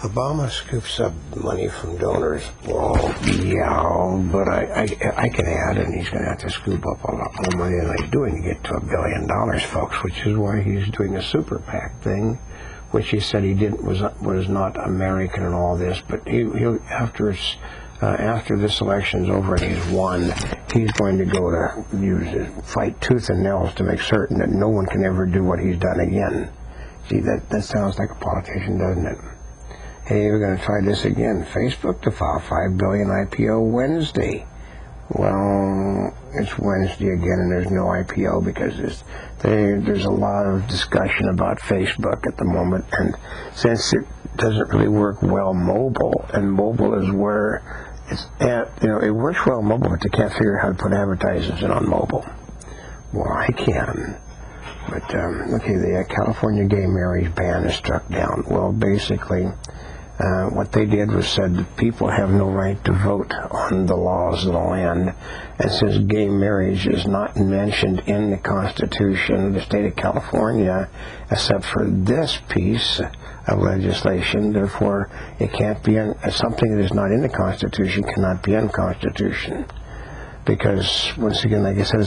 Obama scoops up money from donors. Well, yeah, but I can add, and he's going to have to scoop up a lot more money than he's doing to get to $1 billion, folks, which is why he's doing a super PAC thing, which he said he didn't was not American and all this. But he'll after this election's over and he's won, he's going to go to fight tooth and nails to make certain that no one can ever do what he's done again. See, that sounds like a politician, doesn't it? Hey, we're going to try this again. Facebook to file $5 billion IPO Wednesday. Well, it's Wednesday again, and there's no IPO because there's a lot of discussion about Facebook at the moment, and since it doesn't really work well mobile, and mobile is where it's at, it works well mobile, but they can't figure out how to put advertisements in on mobile. Well, I can. But, okay, the California gay marriage ban is struck down. Well, basically, what they did was said that people have no right to vote on the laws of the land, and since gay marriage is not mentioned in the Constitution of the state of California, except for this piece of legislation, therefore it can't be something that is not in the Constitution cannot be unconstitutional, because once again, like I said,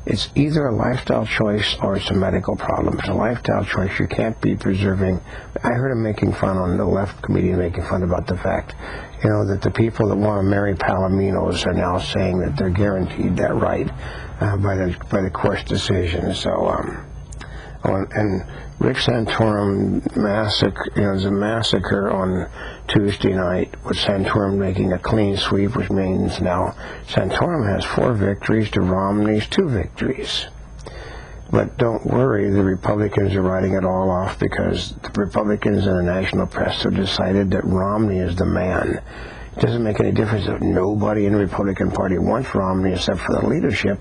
it's either a lifestyle choice or it's a medical problem. It's a lifestyle choice. You can't be preserving. I heard him making fun on the left, comedian making fun about the fact, that the people that want to marry Palominos are now saying that they're guaranteed that right by the court's decision. So, and Rick Santorum massacre, there's a massacre on Tuesday night with Santorum making a clean sweep, which means now Santorum has 4 victories to Romney's 2 victories. But don't worry, the Republicans are writing it all off because the Republicans and the national press have decided that Romney is the man. It doesn't make any difference if nobody in the Republican Party wants Romney except for the leadership.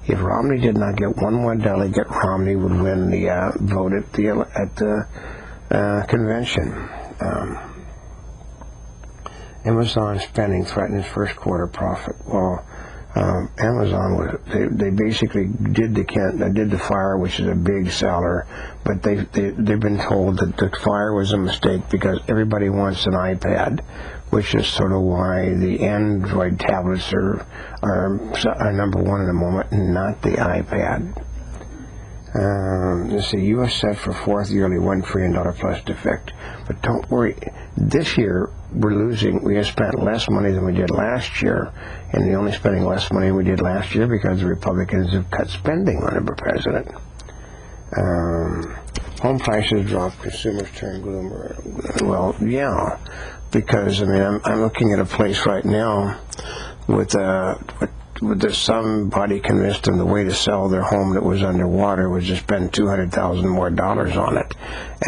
If Romney did not get one more delegate, Romney would win the vote at the convention. Amazon spending threatens first quarter profit. Well, Amazon they basically did the Fire, which is a big seller, but they've been told that the Fire was a mistake because everybody wants an iPad, which is sort of why the Android tablets are number one in the moment, and not the iPad. Let's see, U.S. set for 4th yearly $1 trillion plus defect. But don't worry, this year we have spent less money than we did last year, and we're only spending less money than we did last year because the Republicans have cut spending under the president. Home prices drop, consumers turn gloomer. Well, yeah, because I'm looking at a place right now with there's somebody convinced them the way to sell their home that was underwater was to spend $200,000 more on it,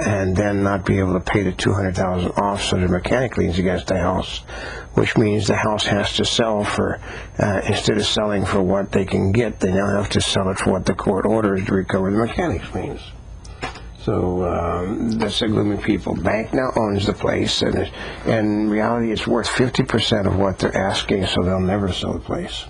and then not be able to pay the $200,000 off, so the mechanic liens against the house, which means the house has to sell for instead of selling for what they can get, they now have to sell it for what the court orders to recover the mechanic's liens. So that's a gloomy people. Bank now owns the place, and in reality, it's worth 50% of what they're asking, so they'll never sell the place.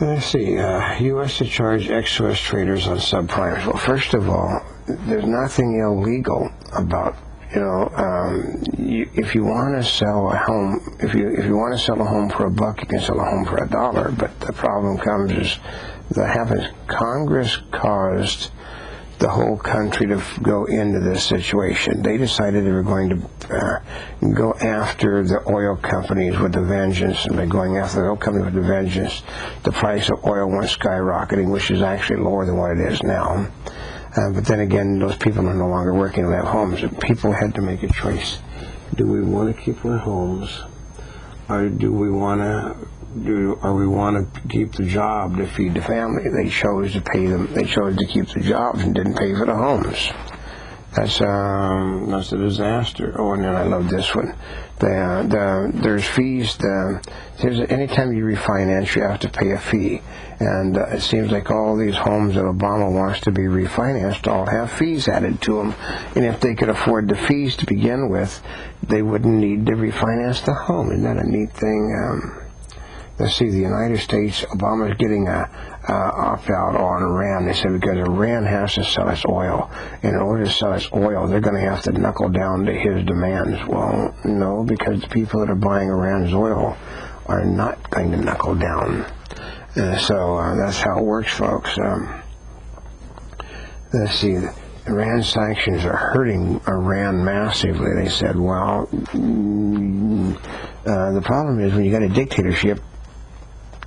Let's see, U.S. to charge ex-U.S. traders on subprimes. Well, first of all, there's nothing illegal about, if you want to sell a home, if you want to sell a home for $1, you can sell a home for $1. But the problem comes is that happens. Congress caused the whole country to go into this situation. They decided they were going to go after the oil companies with a vengeance, and by going after the oil companies with a vengeance, the price of oil went skyrocketing, which is actually lower than what it is now. But then again, those people are no longer working in their homes, and people had to make a choice. Do we want to keep our homes, or do we want to keep the job to feed the family? They chose to pay them. They chose to keep the jobs and didn't pay for the homes. That's a disaster. Oh, and then I love this one. There's fees. Anytime you refinance, you have to pay a fee, and it seems like all these homes that Obama wants to be refinanced all have fees added to them. And if they could afford the fees to begin with, they wouldn't need to refinance the home. Isn't that a neat thing? let's see, the United States, Obama's getting a opt-out on Iran. They said because Iran has to sell its oil. And in order to sell its oil, they're going to have to knuckle down to his demands. Well, no, because the people that are buying Iran's oil are not going to knuckle down. So that's how it works, folks. Let's see, Iran sanctions are hurting Iran massively. They said, well, the problem is when you got a dictatorship,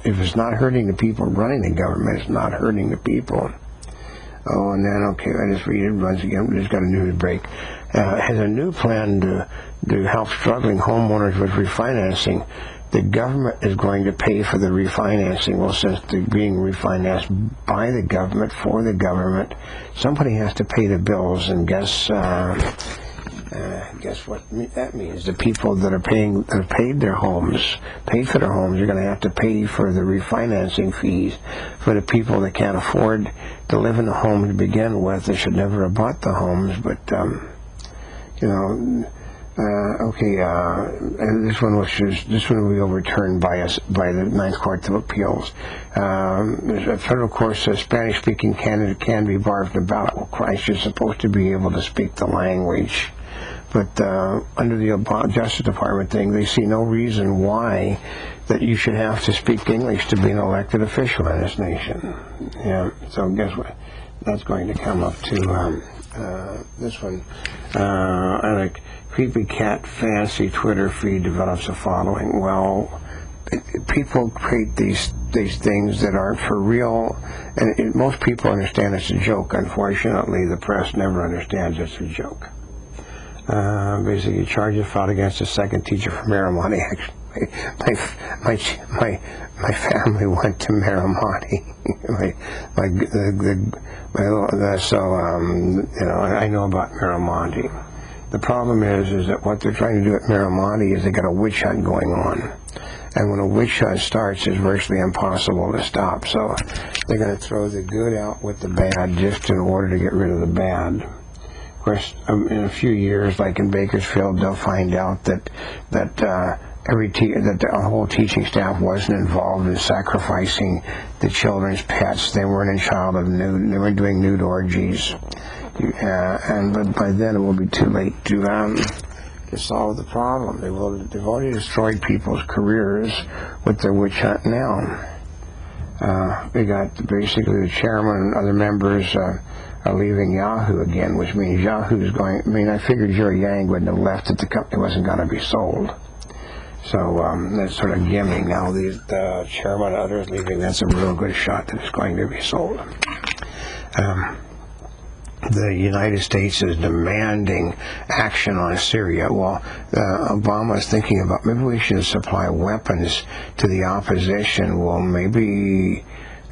if it's not hurting the people running the government, it's not hurting the people. Oh, and then, okay, I just read it once again. We just got a news break. Has a new plan to help struggling homeowners with refinancing. The government is going to pay for the refinancing. Well, since they're being refinanced by the government, for the government, somebody has to pay the bills, and guess what that means? The people that are paying, that have paid for their homes, are going to have to pay for the refinancing fees for the people that can't afford to live in the home to begin with. They should never have bought the homes, but this one will be overturned by the Ninth Court of Appeals. A federal court says Spanish-speaking candidate can be barred from the ballot. Well, Christ, you're supposed to be able to speak the language. But under the Justice Department thing, they see no reason why that you should have to speak English to be an elected official in this nation. Yeah. So guess what? That's going to come up to this one. I like creepy cat fancy Twitter feed develops a following. Well, people create these things that aren't for real, and most people understand it's a joke. Unfortunately, the press never understands it's a joke. Basically, charges filed against a second teacher from Miramati. My family went to Miramati. I know about Miramati. The problem is that what they're trying to do at Miramati is they got a witch hunt going on. And when a witch hunt starts, it's virtually impossible to stop. So they're going to throw the good out with the bad just in order to get rid of the bad. Of course, in a few years, like in Bakersfield, they'll find out that the whole teaching staff wasn't involved in sacrificing the children's pets. They weren't in they were doing nude orgies. But by then it will be too late to solve the problem. They've already destroyed people's careers with their witch hunt now. They got basically the chairman and other members are leaving Yahoo again, which means Yahoo's going. I mean, I figured Jerry Yang wouldn't have left if the company wasn't going to be sold. So that's sort of gimme. Now the chairman and others leaving, that's a real good shot that it's going to be sold. The United States is demanding action on Syria. Well, Obama is thinking about maybe we should supply weapons to the opposition. Well, maybe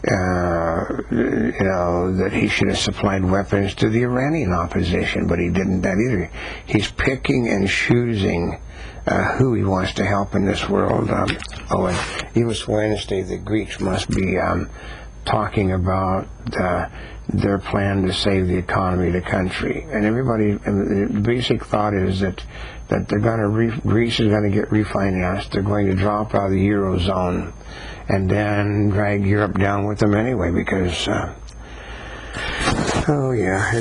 that he should have supplied weapons to the Iranian opposition, but he didn't that either. He's picking and choosing who he wants to help in this world. And even Wednesday, the Greeks must be talking about their plan to save the economy of the country, and the basic thought is that they're going to Greece is going to get refinanced. They're going to drop out of the Eurozone, and then drag Europe down with them anyway, because I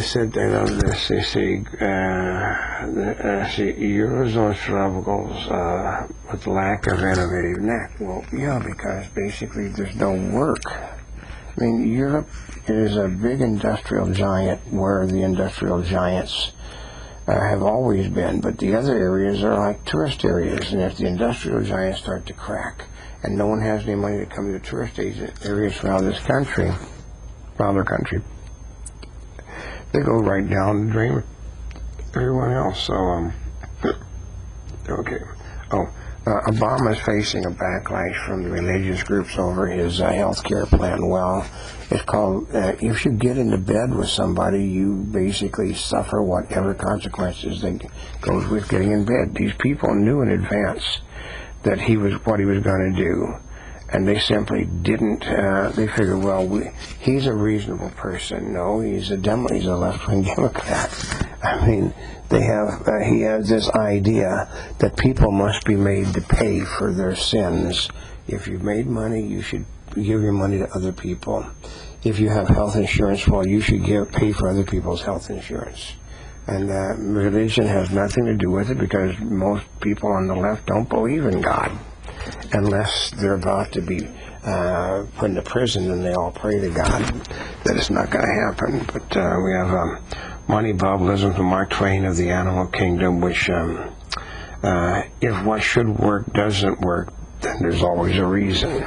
said they love this. They say Eurozone struggles with lack of innovative net. Well, yeah, because basically there's no work. I mean, Europe is a big industrial giant where the industrial giants have always been, but the other areas are like tourist areas, and if the industrial giants start to crack and no one has any money to come to the tourist areas around their country, they go right down the drain with everyone else. So, okay. Obama is facing a backlash from the religious groups over his health care plan. Well, it's called, if you get into bed with somebody, you basically suffer whatever consequences that goes with getting in bed. These people knew in advance that what he was going to do, and they simply didn't. They figured, well, he's a reasonable person. No, he's a left-wing Democrat. I mean, he has this idea that people must be made to pay for their sins If you've made money, you should give your money to other people. If you have health insurance, well, you should pay for other people's health insurance. And religion has nothing to do with it, because most people on the left don't believe in God unless they're about to be put into prison, and they all pray to God that it's not going to happen. But we have Money Bubbles from Mark Twain of the Animal Kingdom, which if what should work doesn't work, then there's always a reason.